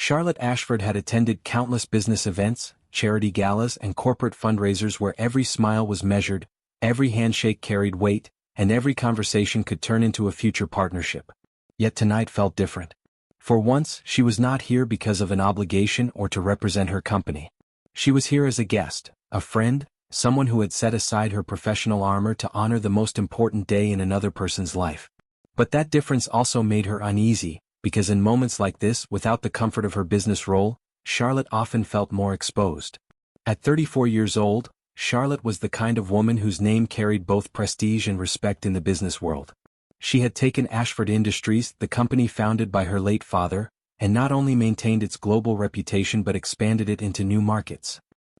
Charlotte Ashford had attended countless business events, charity galas and corporate fundraisers where every smile was measured, every handshake carried weight, and every conversation could turn into a future partnership. Yet tonight felt different. For once, she was not here because of an obligation or to represent her company. She was here as a guest, a friend, someone who had set aside her professional armor to honor the most important day in another person's life. But that difference also made her uneasy, because in moments like this, without the comfort of her business role, Charlotte often felt more exposed. At 34 years old, Charlotte was the kind of woman whose name carried both prestige and respect in the business world. She had taken Ashford Industries, the company founded by her late father, and not only maintained its global reputation but expanded it into new markets.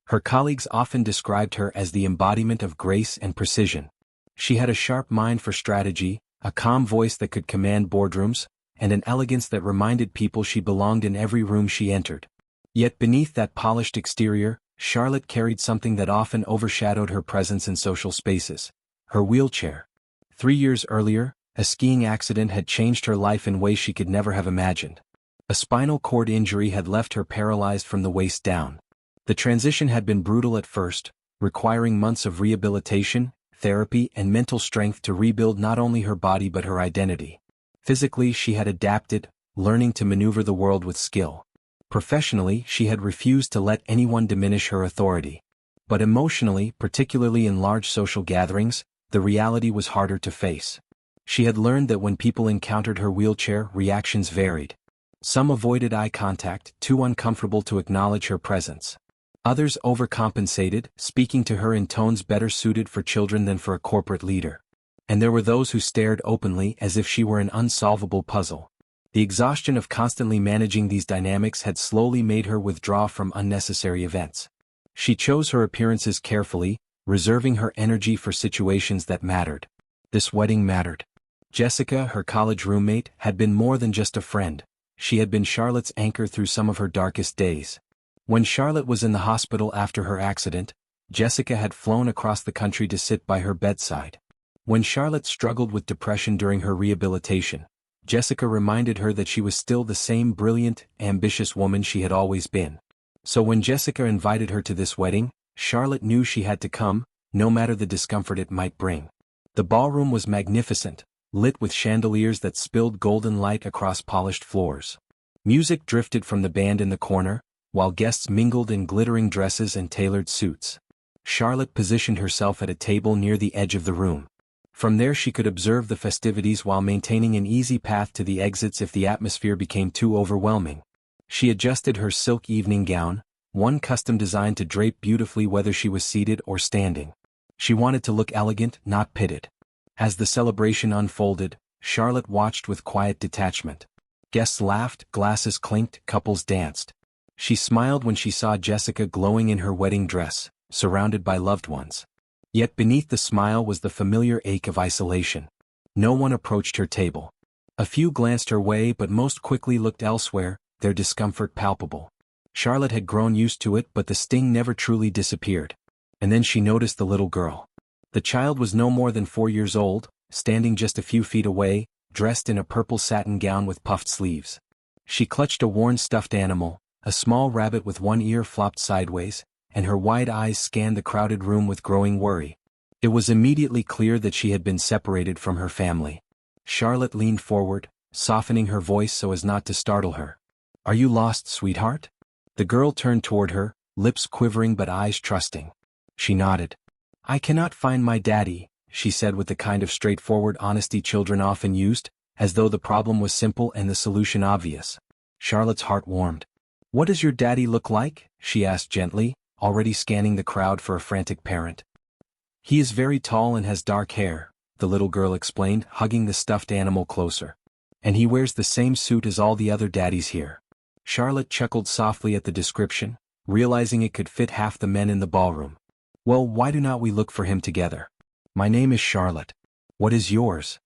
Her colleagues often described her as the embodiment of grace and precision. She had a sharp mind for strategy, a calm voice that could command boardrooms, and an elegance that reminded people she belonged in every room she entered. Yet beneath that polished exterior, Charlotte carried something that often overshadowed her presence in social spaces: her wheelchair. 3 years earlier, a skiing accident had changed her life in ways she could never have imagined. A spinal cord injury had left her paralyzed from the waist down. The transition had been brutal at first, requiring months of rehabilitation, therapy, and mental strength to rebuild not only her body but her identity. Physically, she had adapted, learning to maneuver the world with skill. Professionally, she had refused to let anyone diminish her authority. But emotionally, particularly in large social gatherings, the reality was harder to face. She had learned that when people encountered her wheelchair, reactions varied. Some avoided eye contact, too uncomfortable to acknowledge her presence. Others overcompensated, speaking to her in tones better suited for children than for a corporate leader. And there were those who stared openly as if she were an unsolvable puzzle. The exhaustion of constantly managing these dynamics had slowly made her withdraw from unnecessary events. She chose her appearances carefully, reserving her energy for situations that mattered. This wedding mattered. Jessica, her college roommate, had been more than just a friend. She had been Charlotte's anchor through some of her darkest days. When Charlotte was in the hospital after her accident, Jessica had flown across the country to sit by her bedside. When Charlotte struggled with depression during her rehabilitation, Jessica reminded her that she was still the same brilliant, ambitious woman she had always been. So when Jessica invited her to this wedding, Charlotte knew she had to come, no matter the discomfort it might bring. The ballroom was magnificent, lit with chandeliers that spilled golden light across polished floors. Music drifted from the band in the corner, while guests mingled in glittering dresses and tailored suits. Charlotte positioned herself at a table near the edge of the room. From there she could observe the festivities while maintaining an easy path to the exits if the atmosphere became too overwhelming. She adjusted her silk evening gown, one custom designed to drape beautifully whether she was seated or standing. She wanted to look elegant, not pitted. As the celebration unfolded, Charlotte watched with quiet detachment. Guests laughed, glasses clinked, couples danced. She smiled when she saw Jessica glowing in her wedding dress, surrounded by loved ones. Yet beneath the smile was the familiar ache of isolation. No one approached her table. A few glanced her way but most quickly looked elsewhere, their discomfort palpable. Charlotte had grown used to it but the sting never truly disappeared. And then she noticed the little girl. The child was no more than 4 years old, standing just a few feet away, dressed in a purple satin gown with puffed sleeves. She clutched a worn stuffed animal, a small rabbit with one ear flopped sideways, and her wide eyes scanned the crowded room with growing worry. It was immediately clear that she had been separated from her family. Charlotte leaned forward, softening her voice so as not to startle her. "Are you lost, sweetheart?" The girl turned toward her, lips quivering but eyes trusting. She nodded. "I cannot find my daddy," she said with the kind of straightforward honesty children often used, as though the problem was simple and the solution obvious. Charlotte's heart warmed. "What does your daddy look like?" she asked gently, already scanning the crowd for a frantic parent. "He is very tall and has dark hair," the little girl explained, hugging the stuffed animal closer. "And he wears the same suit as all the other daddies here." Charlotte chuckled softly at the description, realizing it could fit half the men in the ballroom. "Well, why do not we look for him together? My name is Charlotte. What is yours?"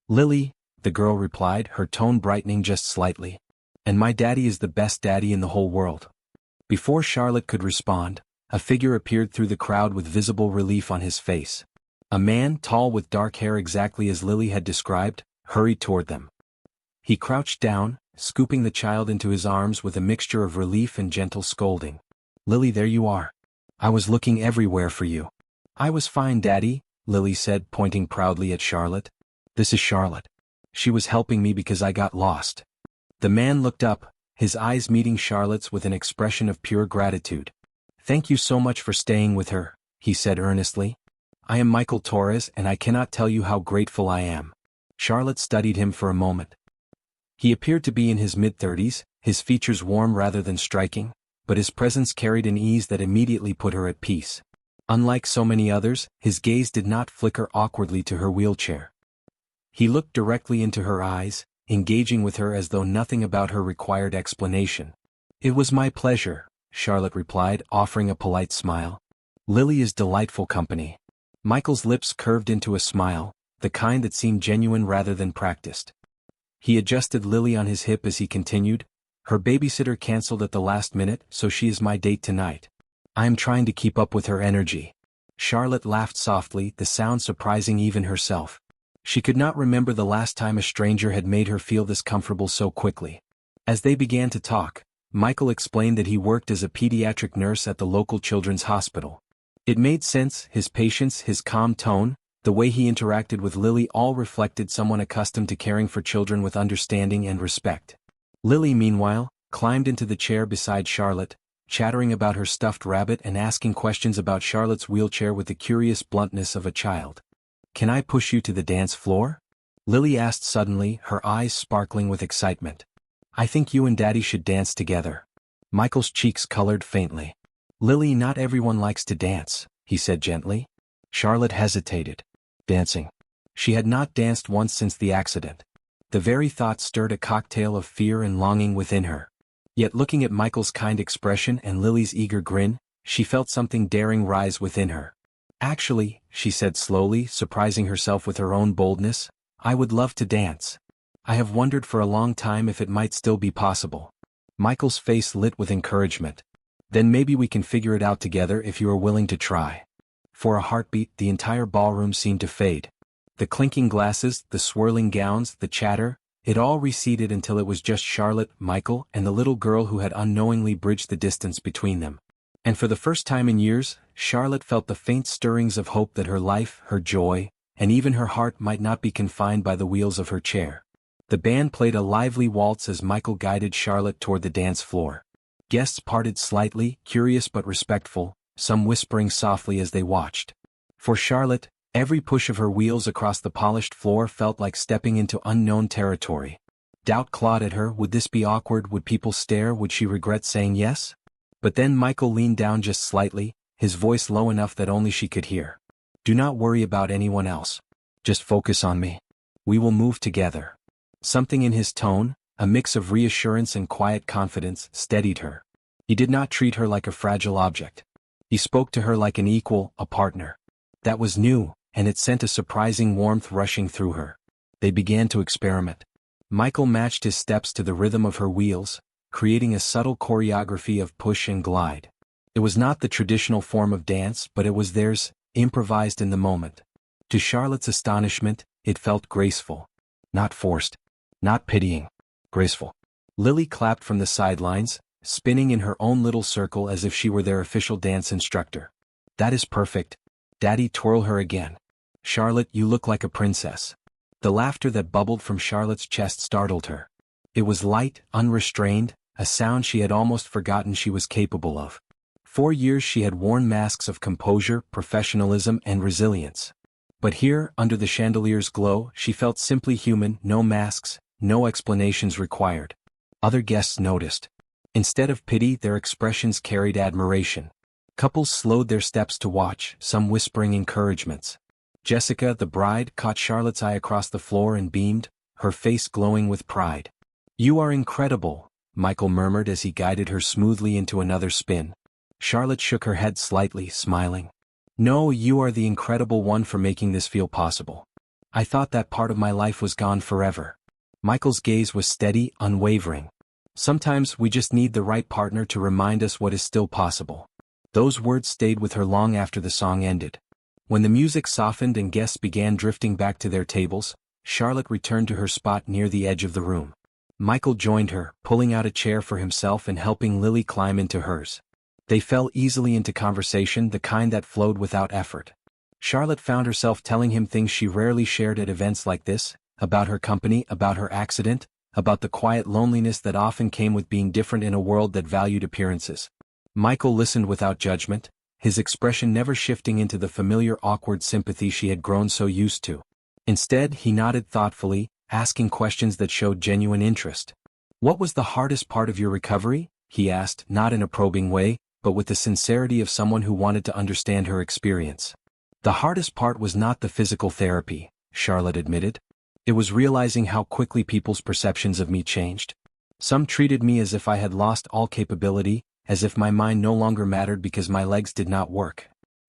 "Lily," the girl replied, her tone brightening just slightly. "And my daddy is the best daddy in the whole world." Before Charlotte could respond, a figure appeared through the crowd with visible relief on his face. A man, tall with dark hair exactly as Lily had described, hurried toward them. He crouched down, scooping the child into his arms with a mixture of relief and gentle scolding. "Lily, there you are. I was looking everywhere for you." "I was fine, Daddy," Lily said, pointing proudly at Charlotte. "This is Charlotte. She was helping me because I got lost." The man looked up, his eyes meeting Charlotte's with an expression of pure gratitude. "Thank you so much for staying with her," he said earnestly. "I am Michael Torres, and I cannot tell you how grateful I am." Charlotte studied him for a moment. He appeared to be in his mid-30s, his features warm rather than striking, but his presence carried an ease that immediately put her at peace. Unlike so many others, his gaze did not flicker awkwardly to her wheelchair. He looked directly into her eyes, engaging with her as though nothing about her required explanation. "It was my pleasure," Charlotte replied, offering a polite smile. "Lily is delightful company." Michael's lips curved into a smile, the kind that seemed genuine rather than practiced. He adjusted Lily on his hip as he continued, "Her babysitter canceled at the last minute, so she is my date tonight. I am trying to keep up with her energy." Charlotte laughed softly, the sound surprising even herself. She could not remember the last time a stranger had made her feel this comfortable so quickly. As they began to talk, Michael explained that he worked as a pediatric nurse at the local children's hospital. It made sense, his patience, his calm tone, the way he interacted with Lily all reflected someone accustomed to caring for children with understanding and respect. Lily, meanwhile, climbed into the chair beside Charlotte, chattering about her stuffed rabbit and asking questions about Charlotte's wheelchair with the curious bluntness of a child. "Can I push you to the dance floor?" Lily asked suddenly, her eyes sparkling with excitement. "I think you and Daddy should dance together." Michael's cheeks colored faintly. "Lily, not everyone likes to dance," he said gently. Charlotte hesitated. Dancing. She had not danced once since the accident. The very thought stirred a cocktail of fear and longing within her. Yet looking at Michael's kind expression and Lily's eager grin, she felt something daring rise within her. "Actually," she said slowly, surprising herself with her own boldness, "I would love to dance. I have wondered for a long time if it might still be possible." Michael's face lit with encouragement. "Then maybe we can figure it out together if you are willing to try." For a heartbeat, the entire ballroom seemed to fade. The clinking glasses, the swirling gowns, the chatter, it all receded until it was just Charlotte, Michael, and the little girl who had unknowingly bridged the distance between them. And for the first time in years, Charlotte felt the faint stirrings of hope that her life, her joy, and even her heart might not be confined by the wheels of her chair. The band played a lively waltz as Michael guided Charlotte toward the dance floor. Guests parted slightly, curious but respectful, some whispering softly as they watched. For Charlotte, every push of her wheels across the polished floor felt like stepping into unknown territory. Doubt clawed at her. Would this be awkward? Would people stare? Would she regret saying yes? But then Michael leaned down just slightly, his voice low enough that only she could hear. "Do not worry about anyone else. Just focus on me. We will move together." Something in his tone, a mix of reassurance and quiet confidence, steadied her. He did not treat her like a fragile object. He spoke to her like an equal, a partner. That was new, and it sent a surprising warmth rushing through her. They began to experiment. Michael matched his steps to the rhythm of her wheels, creating a subtle choreography of push and glide. It was not the traditional form of dance, but it was theirs, improvised in the moment. To Charlotte's astonishment, it felt graceful. Not forced. Not pitying. Graceful. Lily clapped from the sidelines, spinning in her own little circle as if she were their official dance instructor. "That is perfect. Daddy, twirl her again. Charlotte, you look like a princess." The laughter that bubbled from Charlotte's chest startled her. It was light, unrestrained, a sound she had almost forgotten she was capable of. For years she had worn masks of composure, professionalism, and resilience. But here, under the chandelier's glow, she felt simply human, no masks, no explanations required. Other guests noticed. Instead of pity, their expressions carried admiration. Couples slowed their steps to watch, some whispering encouragements. Jessica, the bride, caught Charlotte's eye across the floor and beamed, her face glowing with pride. "You are incredible," Michael murmured as he guided her smoothly into another spin. Charlotte shook her head slightly, smiling. "No, you are the incredible one for making this feel possible. I thought that part of my life was gone forever." Michael's gaze was steady, unwavering. "Sometimes we just need the right partner to remind us what is still possible." Those words stayed with her long after the song ended. When the music softened and guests began drifting back to their tables, Charlotte returned to her spot near the edge of the room. Michael joined her, pulling out a chair for himself and helping Lily climb into hers. They fell easily into conversation, the kind that flowed without effort. Charlotte found herself telling him things she rarely shared at events like this, about her company, about her accident, about the quiet loneliness that often came with being different in a world that valued appearances. Michael listened without judgment, his expression never shifting into the familiar awkward sympathy she had grown so used to. Instead, he nodded thoughtfully, asking questions that showed genuine interest. "What was the hardest part of your recovery?" he asked, not in a probing way, but with the sincerity of someone who wanted to understand her experience. "The hardest part was not the physical therapy," Charlotte admitted. "It was realizing how quickly people's perceptions of me changed. Some treated me as if I had lost all capability, as if my mind no longer mattered because my legs did not work.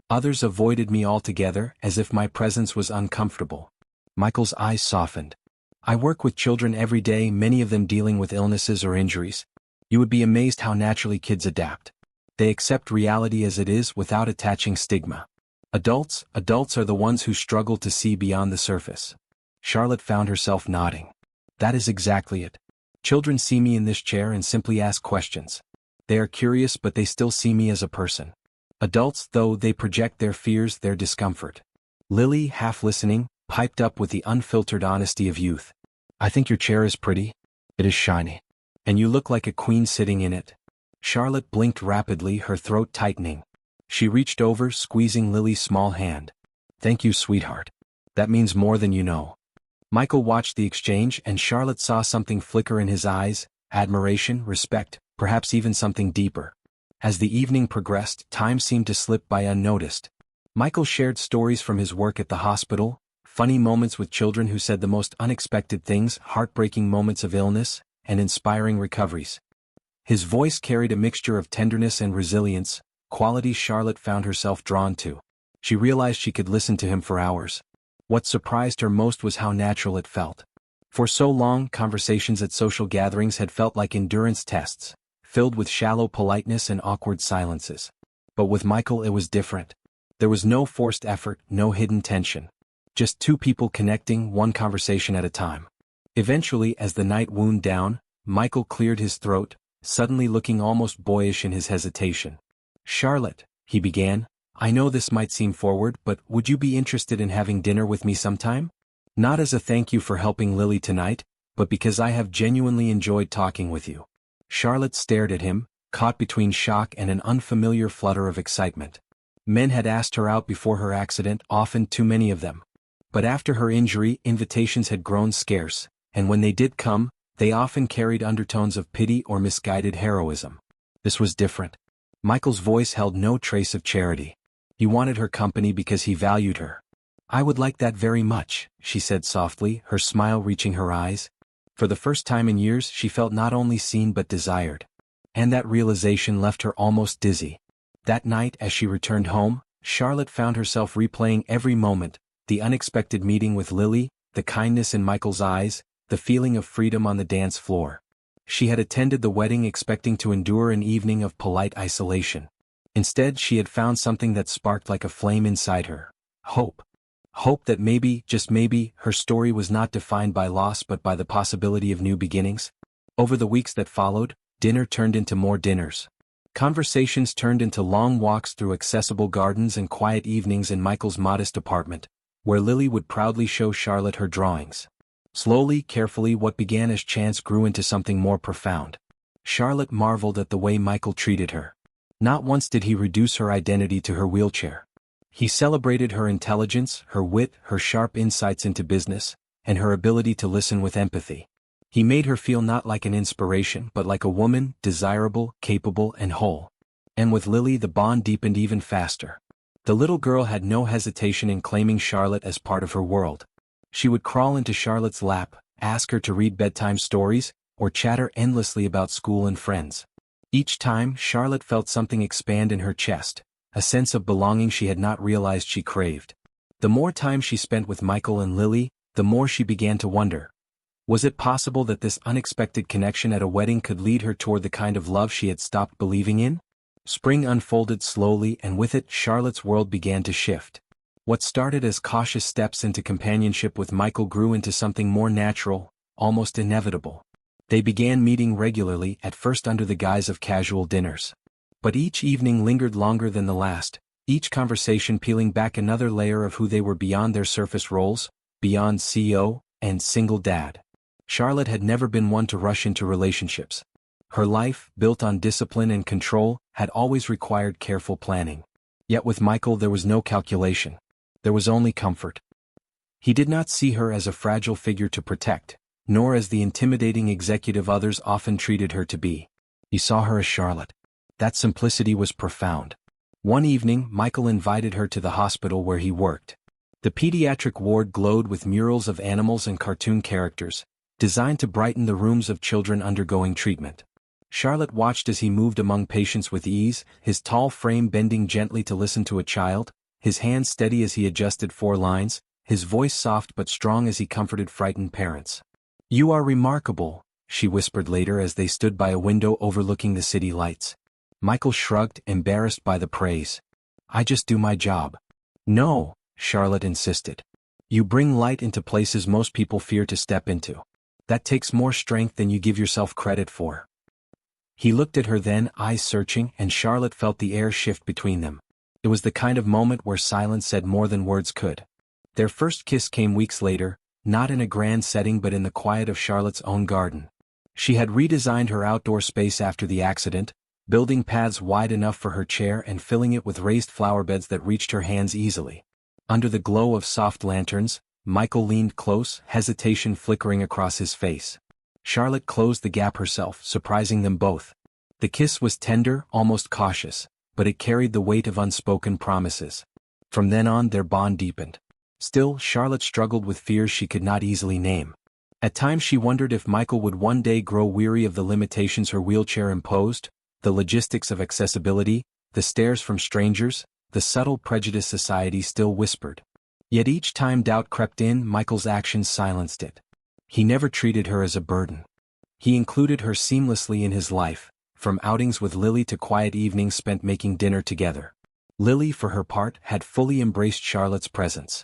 Others avoided me altogether, as if my presence was uncomfortable." Michael's eyes softened. "I work with children every day, many of them dealing with illnesses or injuries. You would be amazed how naturally kids adapt. They accept reality as it is without attaching stigma. Adults are the ones who struggle to see beyond the surface." Charlotte found herself nodding. "That is exactly it. Children see me in this chair and simply ask questions. They are curious, but they still see me as a person. Adults, though, they project their fears, their discomfort." Lily, half listening, piped up with the unfiltered honesty of youth. "I think your chair is pretty. It is shiny. And you look like a queen sitting in it." Charlotte blinked rapidly, her throat tightening. She reached over, squeezing Lily's small hand. "Thank you, sweetheart. That means more than you know." Michael watched the exchange, and Charlotte saw something flicker in his eyes, admiration, respect, perhaps even something deeper. As the evening progressed, time seemed to slip by unnoticed. Michael shared stories from his work at the hospital, funny moments with children who said the most unexpected things, heartbreaking moments of illness, and inspiring recoveries. His voice carried a mixture of tenderness and resilience, qualities Charlotte found herself drawn to. She realized she could listen to him for hours. What surprised her most was how natural it felt. For so long, conversations at social gatherings had felt like endurance tests, filled with shallow politeness and awkward silences. But with Michael it was different. There was no forced effort, no hidden tension. Just two people connecting, one conversation at a time. Eventually, as the night wound down, Michael cleared his throat, suddenly looking almost boyish in his hesitation. "Charlotte," he began, "I know this might seem forward, but would you be interested in having dinner with me sometime? Not as a thank you for helping Lily tonight, but because I have genuinely enjoyed talking with you." Charlotte stared at him, caught between shock and an unfamiliar flutter of excitement. Men had asked her out before her accident, often too many of them. But after her injury, invitations had grown scarce, and when they did come, they often carried undertones of pity or misguided heroism. This was different. Michael's voice held no trace of charity. He wanted her company because he valued her. "I would like that very much," she said softly, her smile reaching her eyes. For the first time in years she felt not only seen but desired. And that realization left her almost dizzy. That night as she returned home, Charlotte found herself replaying every moment, the unexpected meeting with Lily, the kindness in Michael's eyes, the feeling of freedom on the dance floor. She had attended the wedding expecting to endure an evening of polite isolation. Instead she had found something that sparked like a flame inside her. Hope. Hope that maybe, just maybe, her story was not defined by loss but by the possibility of new beginnings. Over the weeks that followed, dinner turned into more dinners. Conversations turned into long walks through accessible gardens and quiet evenings in Michael's modest apartment, where Lily would proudly show Charlotte her drawings. Slowly, carefully, what began as chance grew into something more profound. Charlotte marveled at the way Michael treated her. Not once did he reduce her identity to her wheelchair. He celebrated her intelligence, her wit, her sharp insights into business, and her ability to listen with empathy. He made her feel not like an inspiration but like a woman, desirable, capable, and whole. And with Lily the bond deepened even faster. The little girl had no hesitation in claiming Charlotte as part of her world. She would crawl into Charlotte's lap, ask her to read bedtime stories, or chatter endlessly about school and friends. Each time, Charlotte felt something expand in her chest, a sense of belonging she had not realized she craved. The more time she spent with Michael and Lily, the more she began to wonder. Was it possible that this unexpected connection at a wedding could lead her toward the kind of love she had stopped believing in? Spring unfolded slowly, and with it, Charlotte's world began to shift. What started as cautious steps into companionship with Michael grew into something more natural, almost inevitable. They began meeting regularly, at first under the guise of casual dinners. But each evening lingered longer than the last, each conversation peeling back another layer of who they were beyond their surface roles, beyond CEO and single dad. Charlotte had never been one to rush into relationships. Her life, built on discipline and control, had always required careful planning. Yet with Michael there was no calculation. There was only comfort. He did not see her as a fragile figure to protect, nor as the intimidating executive others often treated her to be. He saw her as Charlotte. That simplicity was profound. One evening, Michael invited her to the hospital where he worked. The pediatric ward glowed with murals of animals and cartoon characters, designed to brighten the rooms of children undergoing treatment. Charlotte watched as he moved among patients with ease, his tall frame bending gently to listen to a child, his hands steady as he adjusted 4 lines, his voice soft but strong as he comforted frightened parents. "You are remarkable," she whispered later as they stood by a window overlooking the city lights. Michael shrugged, embarrassed by the praise. "I just do my job." "No," Charlotte insisted. "You bring light into places most people fear to step into. That takes more strength than you give yourself credit for." He looked at her then, eyes searching, and Charlotte felt the air shift between them. It was the kind of moment where silence said more than words could. Their first kiss came weeks later, not in a grand setting but in the quiet of Charlotte's own garden. She had redesigned her outdoor space after the accident, building paths wide enough for her chair and filling it with raised flower beds that reached her hands easily. Under the glow of soft lanterns, Michael leaned close, hesitation flickering across his face. Charlotte closed the gap herself, surprising them both. The kiss was tender, almost cautious, but it carried the weight of unspoken promises. From then on their bond deepened. Still, Charlotte struggled with fears she could not easily name. At times she wondered if Michael would one day grow weary of the limitations her wheelchair imposed, the logistics of accessibility, the stares from strangers, the subtle prejudice society still whispered. Yet each time doubt crept in, Michael's actions silenced it. He never treated her as a burden. He included her seamlessly in his life, from outings with Lily to quiet evenings spent making dinner together. Lily, for her part, had fully embraced Charlotte's presence.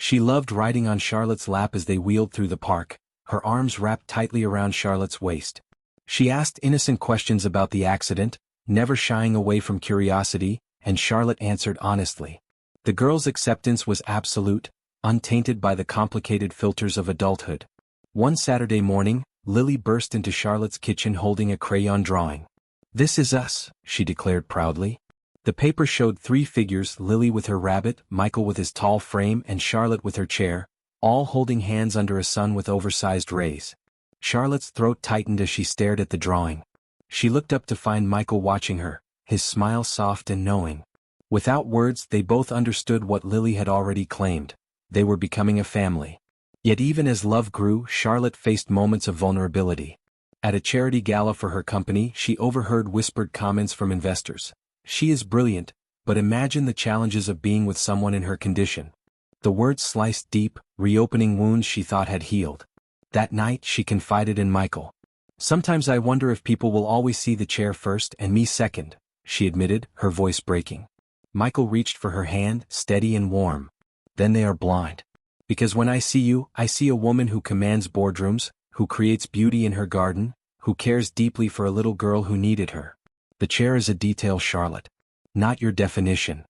She loved riding on Charlotte's lap as they wheeled through the park, her arms wrapped tightly around Charlotte's waist. She asked innocent questions about the accident, never shying away from curiosity, and Charlotte answered honestly. The girl's acceptance was absolute, untainted by the complicated filters of adulthood. One Saturday morning, Lily burst into Charlotte's kitchen holding a crayon drawing. "This is us," she declared proudly. The paper showed 3 figures, Lily with her rabbit, Michael with his tall frame, and Charlotte with her chair, all holding hands under a sun with oversized rays. Charlotte's throat tightened as she stared at the drawing. She looked up to find Michael watching her, his smile soft and knowing. Without words, they both understood what Lily had already claimed. They were becoming a family. Yet even as love grew, Charlotte faced moments of vulnerability. At a charity gala for her company, she overheard whispered comments from investors. "She is brilliant, but imagine the challenges of being with someone in her condition." The words sliced deep, reopening wounds she thought had healed. That night, she confided in Michael. "Sometimes I wonder if people will always see the chair first and me second," she admitted, her voice breaking. Michael reached for her hand, steady and warm. "Then they are blind. Because when I see you, I see a woman who commands boardrooms, who creates beauty in her garden, who cares deeply for a little girl who needed her. The chair is a detail, Charlotte. Not your definition."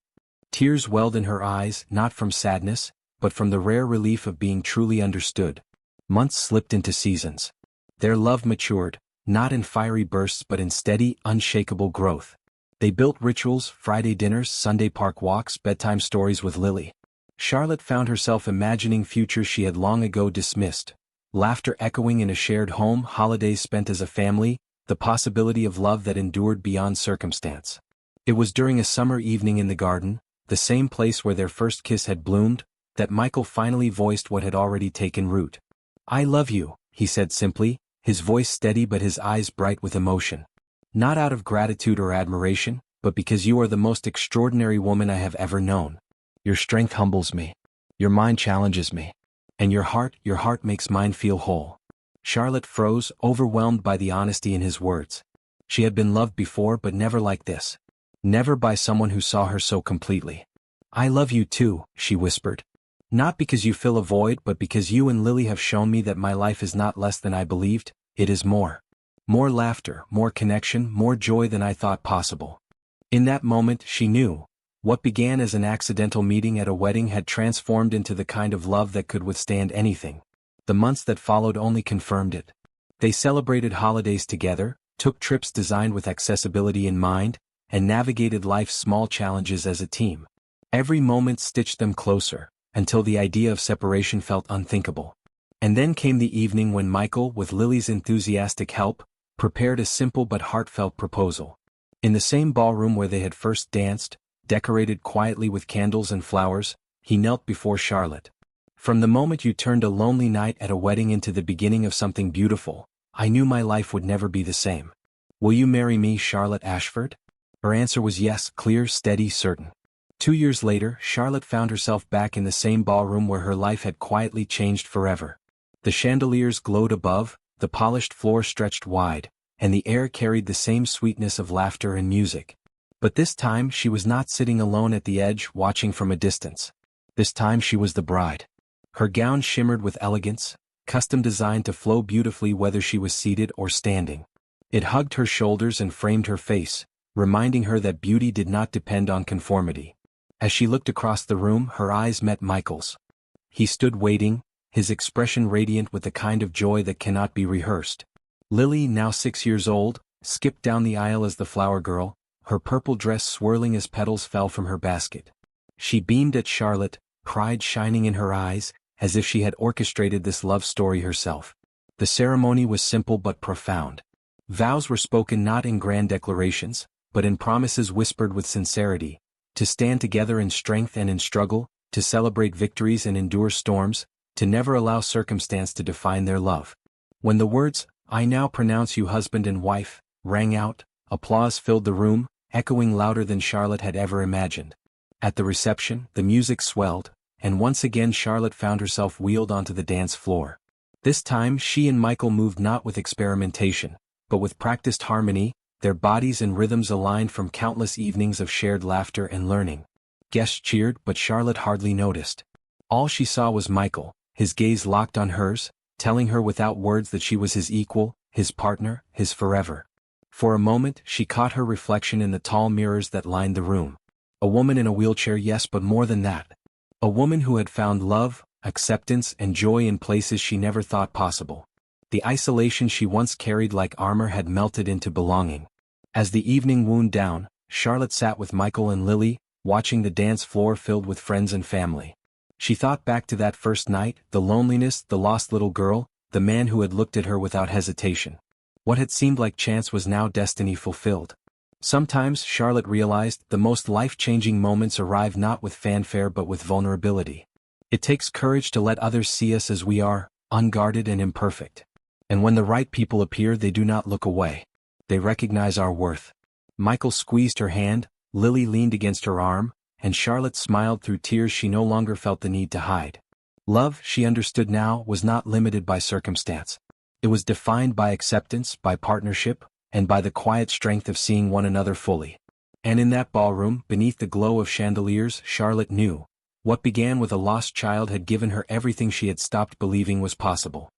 Tears welled in her eyes, not from sadness, but from the rare relief of being truly understood. Months slipped into seasons. Their love matured, not in fiery bursts but in steady, unshakable growth. They built rituals, Friday dinners, Sunday park walks, bedtime stories with Lily. Charlotte found herself imagining futures she had long ago dismissed. Laughter echoing in a shared home, holidays spent as a family, the possibility of love that endured beyond circumstance. It was during a summer evening in the garden, the same place where their first kiss had bloomed, that Michael finally voiced what had already taken root. "I love you," he said simply, his voice steady but his eyes bright with emotion. "Not out of gratitude or admiration, but because you are the most extraordinary woman I have ever known. Your strength humbles me. Your mind challenges me. And your heart makes mine feel whole." Charlotte froze, overwhelmed by the honesty in his words. She had been loved before but never like this. Never by someone who saw her so completely. "I love you too," she whispered. "Not because you fill a void but because you and Lily have shown me that my life is not less than I believed, it is more." More laughter, more connection, more joy than I thought possible. In that moment she knew. What began as an accidental meeting at a wedding had transformed into the kind of love that could withstand anything. The months that followed only confirmed it. They celebrated holidays together, took trips designed with accessibility in mind, and navigated life's small challenges as a team. Every moment stitched them closer, until the idea of separation felt unthinkable. And then came the evening when Michael, with Lily's enthusiastic help, prepared a simple but heartfelt proposal. In the same ballroom where they had first danced, decorated quietly with candles and flowers, he knelt before Charlotte. From the moment you turned a lonely night at a wedding into the beginning of something beautiful, I knew my life would never be the same. Will you marry me, Charlotte Ashford? Her answer was yes, clear, steady, certain. 2 years later, Charlotte found herself back in the same ballroom where her life had quietly changed forever. The chandeliers glowed above, the polished floor stretched wide, and the air carried the same sweetness of laughter and music. But this time she was not sitting alone at the edge, watching from a distance. This time she was the bride. Her gown shimmered with elegance, custom designed to flow beautifully whether she was seated or standing. It hugged her shoulders and framed her face, reminding her that beauty did not depend on conformity. As she looked across the room, her eyes met Michael's. He stood waiting, his expression radiant with the kind of joy that cannot be rehearsed. Lily, now 6 years old, skipped down the aisle as the flower girl, her purple dress swirling as petals fell from her basket. She beamed at Charlotte, pride shining in her eyes, as if she had orchestrated this love story herself. The ceremony was simple but profound. Vows were spoken not in grand declarations, but in promises whispered with sincerity, to stand together in strength and in struggle, to celebrate victories and endure storms, to never allow circumstance to define their love. When the words, "I now pronounce you husband and wife," rang out, applause filled the room, echoing louder than Charlotte had ever imagined. At the reception, the music swelled, and once again Charlotte found herself wheeled onto the dance floor. This time she and Michael moved not with experimentation, but with practiced harmony, their bodies and rhythms aligned from countless evenings of shared laughter and learning. Guests cheered, but Charlotte hardly noticed. All she saw was Michael, his gaze locked on hers, telling her without words that she was his equal, his partner, his forever. For a moment she caught her reflection in the tall mirrors that lined the room. A woman in a wheelchair, yes, but more than that. A woman who had found love, acceptance, and joy in places she never thought possible. The isolation she once carried like armor had melted into belonging. As the evening wound down, Charlotte sat with Michael and Lily, watching the dance floor filled with friends and family. She thought back to that first night, the loneliness, the lost little girl, the man who had looked at her without hesitation. What had seemed like chance was now destiny fulfilled. Sometimes, Charlotte realized, the most life-changing moments arrive not with fanfare but with vulnerability. It takes courage to let others see us as we are, unguarded and imperfect. And when the right people appear, they do not look away. They recognize our worth. Michael squeezed her hand, Lily leaned against her arm, and Charlotte smiled through tears she no longer felt the need to hide. Love, she understood now, was not limited by circumstance. It was defined by acceptance, by partnership, and by the quiet strength of seeing one another fully. And in that ballroom, beneath the glow of chandeliers, Charlotte knew. What began with a lost child had given her everything she had stopped believing was possible.